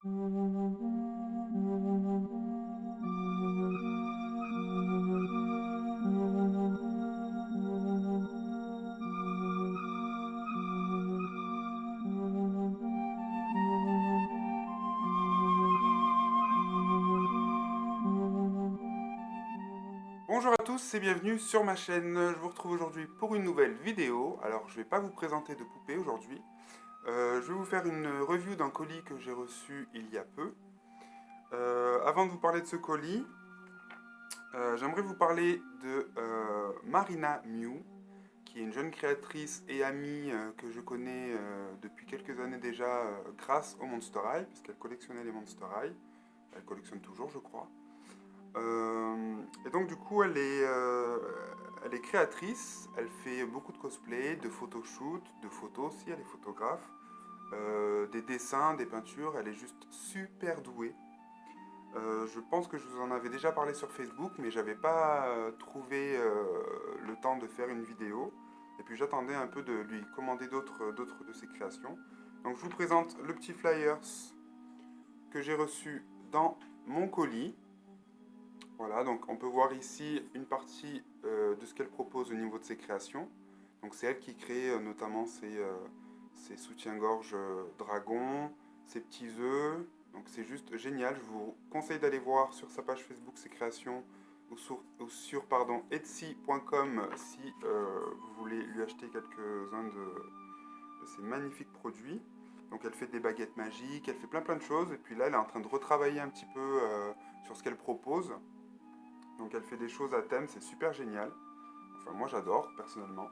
Bonjour à tous et bienvenue sur ma chaîne. Je vous retrouve aujourd'hui pour une nouvelle vidéo. Alors je ne vais pas vous présenter de poupée aujourd'hui. Je vais vous faire une review d'un colis que j'ai reçu il y a peu. Avant de vous parler de ce colis, j'aimerais vous parler de Marina Mew, qui est une jeune créatrice et amie que je connais depuis quelques années déjà grâce au Monster High, puisqu'elle collectionnait les Monster High. Elle collectionne toujours, je crois. Et donc du coup, elle est créatrice, elle fait beaucoup de cosplay, de photoshoots, de photos aussi, elle est photographe, des dessins, des peintures, elle est juste super douée. Je pense que je vous en avais déjà parlé sur Facebook, mais j'avais pas trouvé le temps de faire une vidéo. Et puis j'attendais un peu de lui commander d'autres de ses créations. Donc je vous présente le petit flyers que j'ai reçu dans mon colis. Voilà, donc on peut voir ici une partie de ce qu'elle propose au niveau de ses créations. Donc c'est elle qui crée notamment ses soutiens-gorge dragons, ses petits œufs. Donc c'est juste génial. Je vous conseille d'aller voir sur sa page Facebook ses créations ou sur etsy.com si vous voulez lui acheter quelques-uns de ces magnifiques produits. Donc elle fait des baguettes magiques, elle fait plein de choses. Et puis là, elle est en train de retravailler un petit peu sur ce qu'elle propose. Donc elle fait des choses à thème, c'est super génial. Enfin moi j'adore personnellement.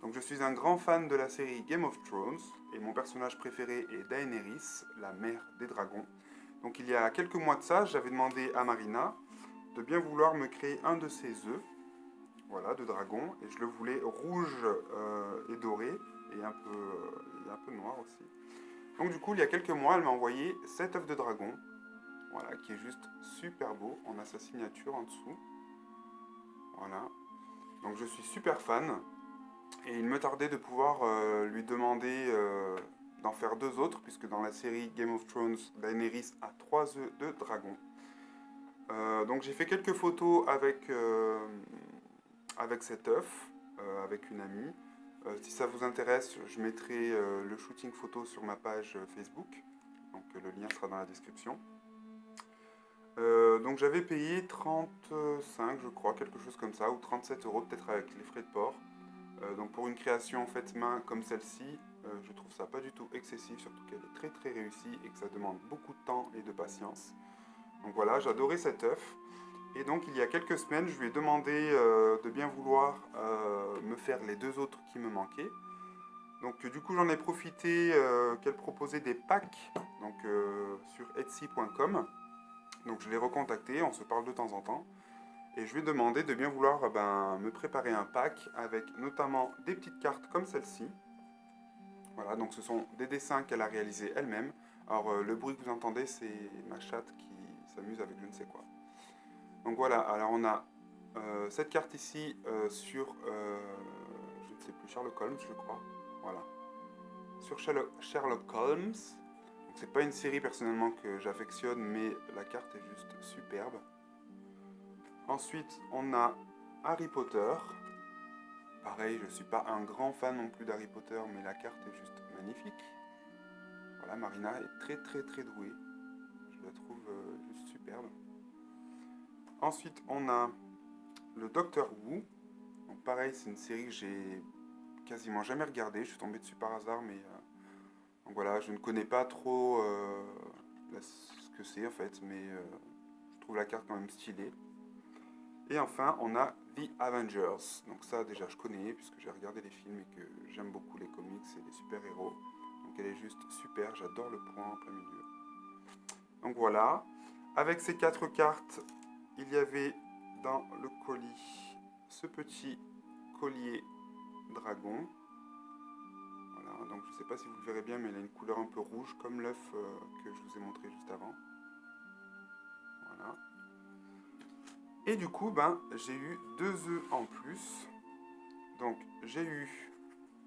Donc je suis un grand fan de la série Game of Thrones et mon personnage préféré est Daenerys, la mère des dragons. Donc il y a quelques mois de ça, j'avais demandé à Marina de bien vouloir me créer un de ses œufs, voilà, de dragon, et je le voulais rouge et doré et un peu noir aussi. Donc du coup il y a quelques mois, elle m'a envoyé cet œuf de dragon, voilà, qui est juste super beau. On a sa signature en dessous. Voilà. Donc je suis super fan et il me tardait de pouvoir lui demander d'en faire deux autres, puisque dans la série Game of Thrones, Daenerys a trois œufs de dragon. Donc j'ai fait quelques photos avec cet œuf, avec une amie. Si ça vous intéresse, je mettrai le shooting photo sur ma page Facebook. Donc le lien sera dans la description. Donc j'avais payé 35, je crois, quelque chose comme ça, ou 37 euros peut-être avec les frais de port. Donc pour une création faite main comme celle-ci, je trouve ça pas du tout excessif, surtout qu'elle est très réussie et que ça demande beaucoup de temps et de patience. Donc voilà, j'adorais cet œuf. Et donc il y a quelques semaines, je lui ai demandé de bien vouloir me faire les deux autres qui me manquaient. Donc du coup j'en ai profité qu'elle proposait des packs donc, sur etsy.com. Donc je l'ai recontacté, on se parle de temps en temps. Et je lui ai demandé de bien vouloir me préparer un pack avec notamment des petites cartes comme celle-ci. Voilà, donc ce sont des dessins qu'elle a réalisés elle-même. Alors le bruit que vous entendez, c'est ma chatte qui s'amuse avec je ne sais quoi. Donc voilà, alors on a cette carte ici sur, je ne sais plus, Sherlock Holmes, je crois. Voilà, sur Sherlock Holmes. Donc c'est pas une série personnellement que j'affectionne, mais la carte est juste superbe. Ensuite, on a Harry Potter. Pareil, je ne suis pas un grand fan non plus d'Harry Potter, mais la carte est juste magnifique. Voilà, Marina est très douée. Je la trouve juste superbe. Ensuite, on a le Docteur Who. Donc pareil, c'est une série que j'ai quasiment jamais regardée. Je suis tombé dessus par hasard, mais donc voilà, je ne connais pas trop ce que c'est en fait, mais je trouve la carte quand même stylée. Et enfin, on a The Avengers. Donc ça, déjà, je connais, puisque j'ai regardé les films et que j'aime beaucoup les comics et les super-héros. Donc elle est juste super, j'adore le point en plein milieu. Donc voilà. Avec ces quatre cartes, il y avait dans le colis ce petit collier dragon. Voilà, donc je ne sais pas si vous le verrez bien, mais il a une couleur un peu rouge, comme l'œuf que je vous ai montré juste avant. Voilà. Et du coup, j'ai eu deux œufs en plus. Donc j'ai eu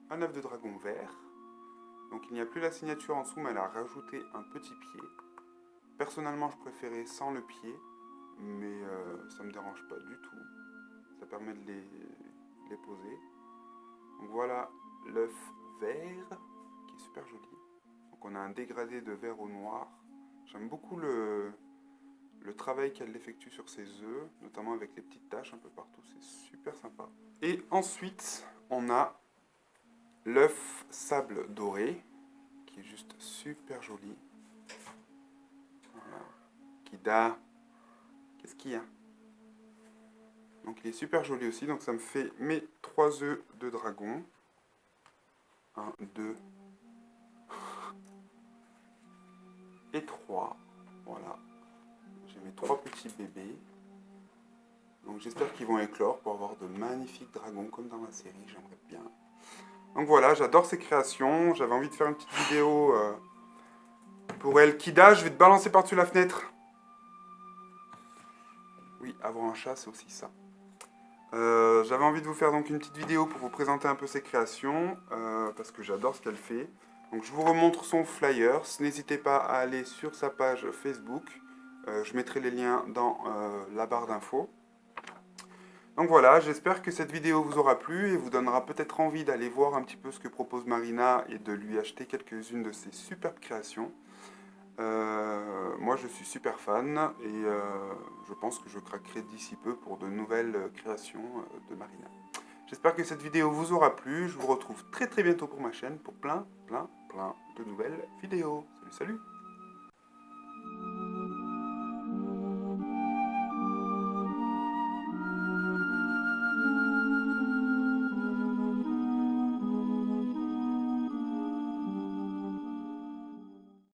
un œuf de dragon vert. Donc il n'y a plus la signature en dessous, mais elle a rajouté un petit pied. Personnellement, je préférais sans le pied, mais ça me dérange pas du tout. Ça permet de les poser. Donc voilà l'œuf vert, qui est super joli. Donc on a un dégradé de vert au noir. J'aime beaucoup le travail qu'elle effectue sur ses œufs, notamment avec les petites taches un peu partout, c'est super sympa. Et ensuite, on a l'œuf sable doré, qui est juste super joli. Voilà. Kida, qu'est-ce qu'il y a? Donc il est super joli aussi, donc ça me fait mes 3 œufs de dragon. 1, 2 et 3. Voilà. J'ai mes 3 petits bébés. Donc j'espère qu'ils vont éclore pour avoir de magnifiques dragons comme dans la série, j'aimerais bien. Donc voilà, j'adore ces créations. J'avais envie de faire une petite vidéo pour elle. Kida, je vais te balancer par-dessus la fenêtre. Oui, avoir un chat, c'est aussi ça. J'avais envie de vous faire donc une petite vidéo pour vous présenter un peu ses créations, parce que j'adore ce qu'elle fait. Donc je vous remontre son flyer. N'hésitez pas à aller sur sa page Facebook. Je mettrai les liens dans la barre d'infos. Donc voilà, j'espère que cette vidéo vous aura plu et vous donnera peut-être envie d'aller voir un petit peu ce que propose Marina et de lui acheter quelques-unes de ses superbes créations. Moi je suis super fan et je pense que je craquerai d'ici peu pour de nouvelles créations de Marina. J'espère que cette vidéo vous aura plu, je vous retrouve très très bientôt pour ma chaîne pour plein de nouvelles vidéos. Salut salut!